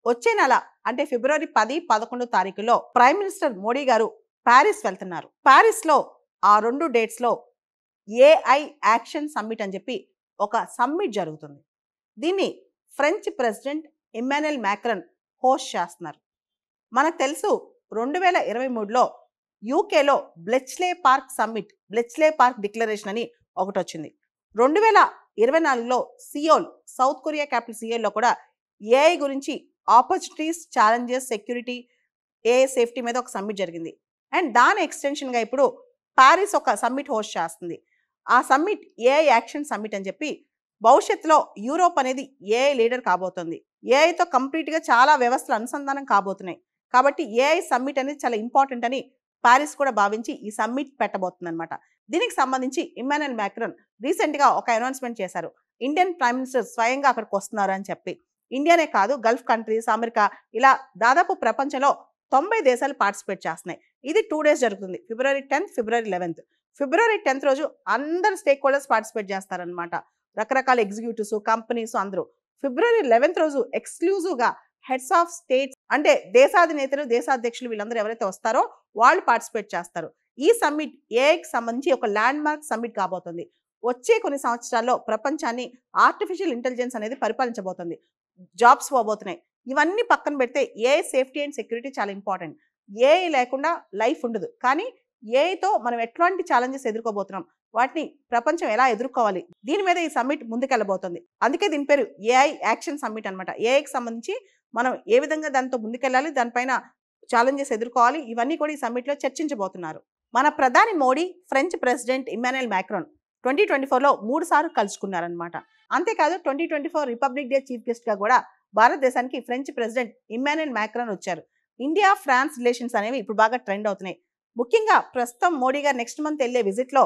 వచ్చే నెల అంటే ఫిబ్రవరి 10, 11 తారీఖులో ప్రైమ్ మినిస్టర్ మోడీ గారు ప్యారిస్ వెళ్తున్నారు. ప్యారిస్లో ఆ 2 డేట్స్లో ఏఐ యాక్షన్ సమ్మిట్ అని చెప్పి ఒక సమ్మిట్ జరుగుతుంది. దీన్ని French president Immanuel Macron host చేస్తున్నారు. మనకు తెలుసు 2023లో యూకేలో బ్లెచ్లే పార్క్ సమ్మిట్, బ్లెచ్లే పార్క్ డిక్లరేషన్ అని ఒకటి వచ్చింది. 2024లో సియోల్, సౌత్ కొరియా క్యాపిటల్ సియోల్లో కూడా ఏఐ గురించి opportunities, challenges, security, AI safety మీద ఒక సమ్మిట్ జరిగింది. అండ్ దాని ఎక్స్టెన్షన్గా ఇప్పుడు ప్యారిస్ ఒక సమ్మిట్ హోస్ట్ చేస్తుంది. ఆ సమ్మిట్ ఏఐ యాక్షన్ సమ్మిట్ అని చెప్పి భవిష్యత్తులో యూరోప్ అనేది ఏఐ లీడర్ కాబోతుంది. ఏఐతో కంప్లీట్గా చాలా వ్యవస్థలు అనుసంధానం కాబోతున్నాయి. కాబట్టి ఏఐ సమ్మిట్ అనేది చాలా ఇంపార్టెంట్ అని ప్యారిస్ కూడా భావించి ఈ సమ్మిట్ పెట్టబోతుంది అనమాట. దీనికి సంబంధించి ఇమ్మాన్యుయల్ మ్యాక్రన్ రీసెంట్గా ఒక అనౌన్స్మెంట్ చేశారు. ఇండియన్ ప్రైమ్ మినిస్టర్ స్వయంగా అక్కడికి వస్తున్నారు అని చెప్పి. ఇండియానే కాదు, గల్ఫ్ కంట్రీస్, అమెరికా, ఇలా దాదాపు ప్రపంచంలో 90 దేశాలు పార్టిసిపేట్ చేస్తున్నాయి. ఇది 2 days జరుగుతుంది, ఫిబ్రవరి 10th, ఫిబ్రవరి 11th. ఫిబ్రవరి 10th రోజు అందరు స్టేక్ హోల్డర్స్ పార్టిసిపేట్ చేస్తారనమాట. రకరకాల ఎగ్జిక్యూటివ్స్, కంపెనీస్ అందరూ. ఫిబ్రవరి 11th రోజు ఎక్స్క్లూజివ్గా హెడ్స్ ఆఫ్ స్టేట్స్ అంటే దేశాధినేతలు, దేశాధ్యక్షులు వీళ్ళందరూ ఎవరైతే వస్తారో వాళ్ళు పార్టిసిపేట్ చేస్తారు. ఈ సమ్మిట్ ఏఐకి సంబంధించి ఒక ల్యాండ్ మార్క్ సమ్మిట్ కాబోతుంది. వచ్చే కొన్ని సంవత్సరాల్లో ప్రపంచాన్ని ఆర్టిఫిషియల్ ఇంటెలిజెన్స్ అనేది పరిపాలించబోతుంది. జాబ్స్ పోబోతున్నాయి. ఇవన్నీ పక్కన పెడితే ఏఐ సేఫ్టీ అండ్ సెక్యూరిటీ చాలా ఇంపార్టెంట్. ఏఐ లేకుండా లైఫ్ ఉండదు. కానీ ఏఐతో మనం ఎట్లాంటి ఛాలెంజెస్ ఎదుర్కోబోతున్నాం, వాటిని ప్రపంచం ఎలా ఎదుర్కోవాలి, దీని మీద ఈ సమ్మిట్ ముందుకెళ్ళబోతుంది. అందుకే దీని పేరు ఏఐ యాక్షన్ సమ్మిట్ అనమాట. ఏఐకి సంబంధించి మనం ఏ విధంగా దాంతో ముందుకెళ్ళాలి, దానిపైన ఛాలెంజెస్ ఎదుర్కోవాలి, ఇవన్నీ కూడా ఈ సమ్మిట్లో చర్చించబోతున్నారు. మన ప్రధాని Modi, French president Emmanuel Macron 2024లో 3 సార్లు కలుసుకున్నారనమాట. అంతేకాదు 2024 రిపబ్లిక్ డే చీఫ్ గెస్ట్గా కూడా భారతదేశానికి ఫ్రెంచ్ ప్రెసిడెంట్ ఇమ్మాన్యుయల్ మ్యాక్రాన్ వచ్చారు. ఇండియా ఫ్రాన్స్ రిలేషన్స్ అనేవి ఇప్పుడు బాగా ట్రెండ్ అవుతున్నాయి. ముఖ్యంగా ప్రస్తుతం మోడీ గారు నెక్స్ట్ మంత్ వెళ్ళే విజిట్లో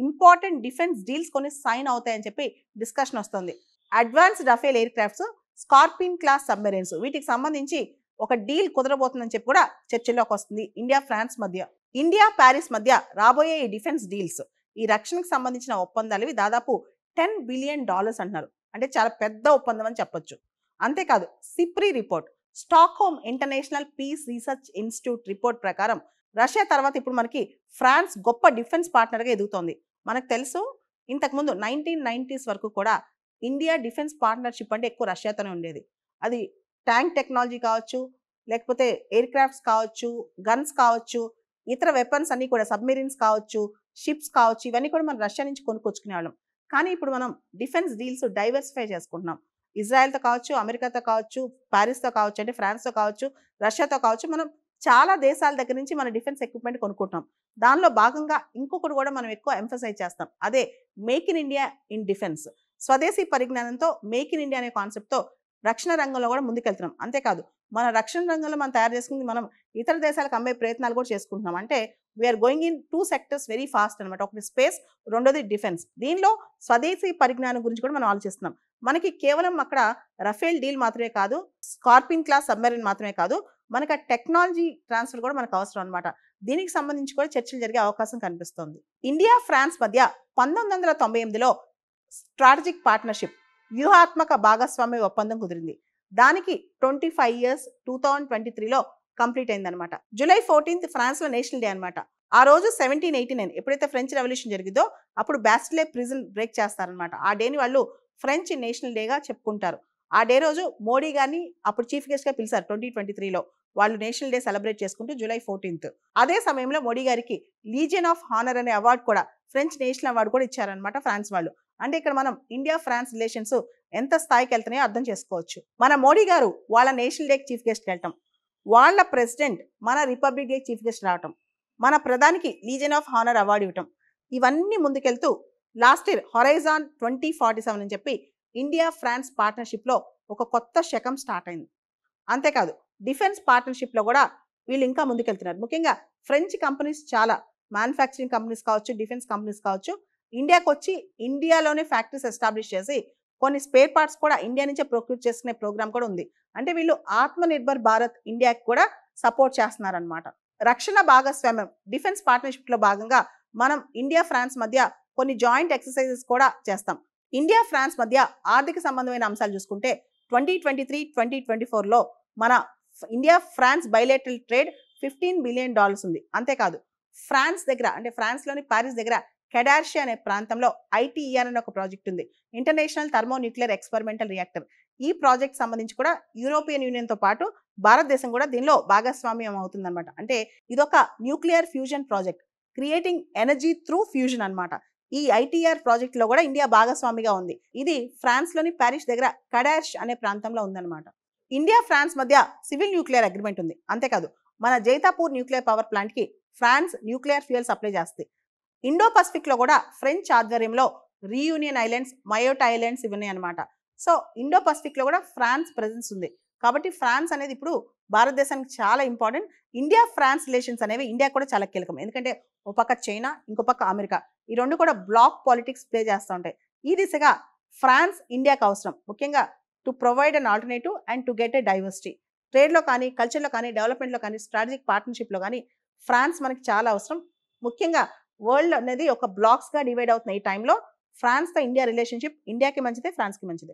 ఇంపార్టెంట్ డిఫెన్స్ డీల్స్ కొన్ని సైన్ అవుతాయని చెప్పి డిస్కషన్ వస్తుంది. Advanced Rafale air crafts, Scorpene class submarines, వీటికి సంబంధించి ఒక డీల్ కుదరబోతుందని చెప్పి కూడా చర్చల్లోకి వస్తుంది. ఇండియా ఫ్రాన్స్ మధ్య, ఇండియా ప్యారిస్ మధ్య రాబోయే ఈ డిఫెన్స్ డీల్స్, ఈ రక్షణకు సంబంధించిన ఒప్పందాలు ఇవి దాదాపు $10 billion అంటున్నారు. అంటే చాలా పెద్ద ఒప్పందం అని చెప్పొచ్చు. అంతేకాదు SIPRI report, Stockholm International Peace Research Institute report ప్రకారం రష్యా తర్వాత ఇప్పుడు మనకి ఫ్రాన్స్ గొప్ప డిఫెన్స్ పార్ట్నర్గా ఎదుగుతోంది. మనకు తెలుసు ఇంతకుముందు 1990s వరకు కూడా ఇండియా డిఫెన్స్ పార్ట్నర్షిప్ అంటే ఎక్కువ రష్యాతోనే ఉండేది. అది ట్యాంక్ టెక్నాలజీ కావచ్చు, లేకపోతే ఎయిర్ క్రాఫ్ట్స్ కావచ్చు, గన్స్ కావచ్చు, ఇతర వెపన్స్ అన్నీ కూడా, సబ్మెరీన్స్ కావచ్చు, షిప్స్ కావచ్చు, ఇవన్నీ కూడా మనం రష్యా నుంచి కొనుక్కొచ్చుకునే వాళ్ళం. కానీ ఇప్పుడు మనం డిఫెన్స్ డీల్స్ డైవర్సిఫై చేసుకుంటున్నాం. ఇజ్రాయెల్తో కావచ్చు, అమెరికాతో కావచ్చు, ప్యారిస్తో కావచ్చు, అంటే ఫ్రాన్స్తో కావచ్చు, రష్యాతో కావచ్చు, మనం చాలా దేశాల దగ్గర నుంచి మన డిఫెన్స్ ఎక్విప్మెంట్ కొనుక్కుంటున్నాం. దానిలో భాగంగా ఇంకొకటి కూడా మనం ఎక్కువ ఎంఫసైజ్ చేస్తాం, అదే make in India in defence. స్వదేశీ పరిజ్ఞానంతో మేక్ ఇన్ ఇండియా అనే కాన్సెప్ట్తో రక్షణ రంగంలో కూడా ముందుకెళ్తున్నాం. అంతేకాదు మన రక్షణ రంగంలో మనం తయారు చేసుకుంది మనం ఇతర దేశాలకు అమ్మే ప్రయత్నాలు కూడా చేసుకుంటున్నాం. అంటే we are going in 2 sectors very fast అనమాట. ఒకటి స్పేస్, రెండోది డిఫెన్స్. దీనిలో స్వదేశీ పరిజ్ఞానం గురించి కూడా మనం ఆలోచిస్తున్నాం. మనకి కేవలం అక్కడ రఫేల్ డీల్ మాత్రమే కాదు, స్కార్పిన్ క్లాస్ సబ్మెరీన్ మాత్రమే కాదు, మనకి ఆ టెక్నాలజీ ట్రాన్స్ఫర్ కూడా మనకు అవసరం అనమాట. దీనికి సంబంధించి కూడా చర్చలు జరిగే అవకాశం కనిపిస్తోంది. ఇండియా ఫ్రాన్స్ మధ్య 1998లో స్ట్రాటజిక్ పార్ట్నర్షిప్, వ్యూహాత్మక భాగస్వామ్య ఒప్పందం కుదిరింది. దానికి 25 years 2023లో కంప్లీట్ అయిందనమాట. జూలై 14th ఫ్రాన్స్లో నేషనల్ డే అనమాట. ఆ రోజు 1789 ఎప్పుడైతే ఫ్రెంచ్ రెవల్యూషన్ జరిగిందో అప్పుడు బ్యాస్టిలే ప్రిజన్ బ్రేక్ చేస్తారనమాట. ఆ డేని వాళ్ళు ఫ్రెంచ్ నేషనల్ డేగా చెప్పుకుంటారు. ఆ డే రోజు మోడీ గారిని అప్పుడు చీఫ్ గెస్ట్గా పిలిచారు 2023లో. వాళ్ళు నేషనల్ డే సెలబ్రేట్ చేసుకుంటూ జూలై 14th. అదే సమయంలో మోడీ గారికి లీజియన్ ఆఫ్ హానర్ అనే అవార్డు కూడా, ఫ్రెంచ్ నేషనల్ అవార్డు కూడా ఇచ్చారనమాట ఫ్రాన్స్ వాళ్ళు. అంటే ఇక్కడ మనం ఇండియా ఫ్రాన్స్ రిలేషన్స్ ఎంత స్థాయికి వెళ్తున్నాయో అర్థం చేసుకోవచ్చు. మన మోడీ గారు వాళ్ళ నేషనల్ డేకి చీఫ్ గెస్ట్కి వెళ్ళటం, వాళ్ళ ప్రెసిడెంట్ మన రిపబ్లిక్ డే చీఫ్ గెస్ట్ రావటం, మన ప్రధానికి లీజియన్ ఆఫ్ హానర్ అవార్డు ఇవ్వటం, ఇవన్నీ ముందుకెళ్తూ లాస్ట్ ఇయర్ హొరైజాన్ 2047 అని చెప్పి ఇండియా ఫ్రాన్స్ పార్ట్నర్షిప్లో ఒక కొత్త శకం స్టార్ట్ అయింది. అంతేకాదు డిఫెన్స్ పార్ట్నర్షిప్లో కూడా వీళ్ళు ఇంకా ముందుకెళ్తున్నారు. ముఖ్యంగా ఫ్రెంచ్ కంపెనీస్ చాలా, మ్యానుఫ్యాక్చరింగ్ కంపెనీస్ కావచ్చు, డిఫెన్స్ కంపెనీస్ కావచ్చు, ఇండియాకి వచ్చి ఇండియాలోనే ఫ్యాక్టరీస్ ఎస్టాబ్లిష్ చేసి కొన్ని స్పేర్ పార్ట్స్ కూడా ఇండియా నుంచే ప్రొక్యూర్ చేసుకునే ప్రోగ్రామ్ కూడా ఉంది. అంటే వీళ్ళు ఆత్మనిర్భర్ భారత్ ఇండియాకి కూడా సపోర్ట్ చేస్తున్నారనమాట. రక్షణ భాగస్వామ్యం, డిఫెన్స్ పార్ట్నర్షిప్లో భాగంగా మనం ఇండియా ఫ్రాన్స్ మధ్య కొన్ని జాయింట్ ఎక్సర్సైజెస్ కూడా చేస్తాం. ఇండియా ఫ్రాన్స్ మధ్య ఆర్థిక సంబంధమైన అంశాలు చూసుకుంటే 2023-2024లో మన India France bilateral trade $15 billion ఉంది. అంతేకాదు ఫ్రాన్స్ దగ్గర అంటే ఫ్రాన్స్లోని పారిస్ దగ్గర కెడార్షి అనే ప్రాంతంలో ఐటీఈఆర్ అనే ఒక ప్రాజెక్ట్ ఉంది, ఇంటర్నేషనల్ థర్మోన్యూక్లియర్ ఎక్స్పెరిమెంటల్ రియాక్టర్. ఈ ప్రాజెక్ట్ సంబంధించి కూడా యూరోపియన్ యూనియన్తో పాటు భారతదేశం కూడా దీనిలో భాగస్వామ్యం అవుతుందన్నమాట. అంటే ఇదొక nuclear fusion project, creating energy through fusion అన్నమాట. ఈ ఐటీఆర్ ప్రాజెక్ట్ లో కూడా ఇండియా భాగస్వామిగా ఉంది. ఇది ఫ్రాన్స్ లోని ప్యారిస్ దగ్గర కడార్ష్ అనే ప్రాంతంలో ఉందన్నమాట. ఇండియా ఫ్రాన్స్ మధ్య సివిల్ న్యూక్లియర్ అగ్రిమెంట్ ఉంది. అంతేకాదు మన జైతాపూర్ న్యూక్లియర్ పవర్ ప్లాంట్ కి ఫ్రాన్స్ న్యూక్లియర్ ఫ్యూయల్ సప్లై చేస్తుంది. ఇండో పసిఫిక్ లో కూడా ఫ్రెంచ్ ఆధ్వర్యంలో రీయూనియన్ ఐలాండ్స్, మయోటా ఐలాండ్స్ ఇవన్నీ అనమాట. సో ఇండో పసిఫిక్ లో కూడా ఫ్రాన్స్ ప్రెజెన్స్ ఉంది. కాబట్టి ఫ్రాన్స్ అనేది ఇప్పుడు భారతదేశానికి చాలా ఇంపార్టెంట్. ఇండియా ఫ్రాన్స్ రిలేషన్స్ అనేవి ఇండియా కూడా చాలా కీలకం. ఎందుకంటే ఒక పక్క చైనా, ఇంకో పక్క అమెరికా, ఈ రెండు కూడా బ్లాక్ పాలిటిక్స్ ప్లే చేస్తూ ఉంటాయి. ఈ దిశగా ఫ్రాన్స్ ఇండియాకి అవసరం, ముఖ్యంగా to provide an alternative and to get a diversity. ట్రేడ్లో కానీ, కల్చర్లో కానీ, డెవలప్మెంట్లో కానీ, స్ట్రాటజిక్ పార్ట్నర్షిప్లో కానీ ఫ్రాన్స్ మనకి చాలా అవసరం. ముఖ్యంగా వరల్డ్ అనేది ఒక బ్లాక్స్గా డివైడ్ అవుతున్న ఈ టైంలో ఫ్రాన్స్తో ఇండియా రిలేషన్షిప్ ఇండియాకి మంచిదే, ఫ్రాన్స్కి మంచిదే.